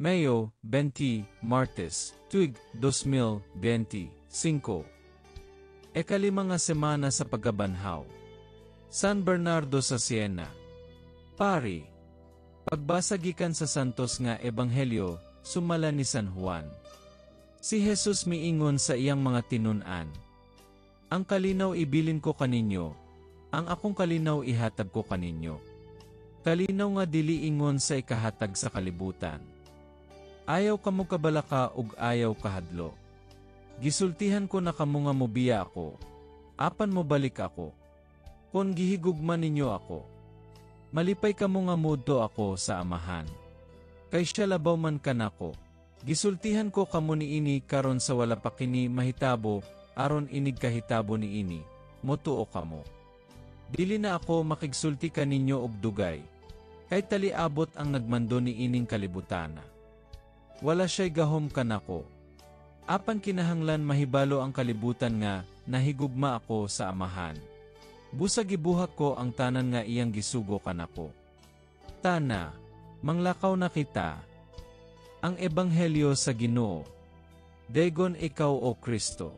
Mayo, 20, Martes, Tuig, 2025. Ikalimang nga semana sa pagkabanhaw. San Bernardo sa Siena. Pari. Pagbasa gikan sa santos nga ebanghelyo, sumala ni San Juan. Si Jesus miingon sa iyang mga tinun-an. Ang kalinaw ibilin ko kaninyo, ang akong kalinaw ihatag ko kaninyo. Kalinaw nga dili ingon sa ikahatag sa kalibutan. Ayaw kamo kabalaka ug ayaw kahadlo. Gisultihan ko na kamo nga mobiya ako. Apan mo balik ako. Kon gihigugma ninyo ako. Malipay kamo nga mudto ako sa amahan. Kay siya labaw man kanako. Gisultihan ko kamo niini karon sa wala pa kini mahitabo, aron inig kahitabo niini, motuo kamo. Dili na ako makigsulti kaninyo og dugay. Kay taliabot ang nagmando niining kalibutana. Wala siya'y gahom kanako. Apan kinahanglan mahibalo ang kalibutan nga, nahigugma ako sa amahan. Busa gibuhak ko ang tanan nga iyang gisugo kanako. Tana, manglakaw na kita. Ang ebanghelyo sa Ginoo. Degon ikaw o Kristo.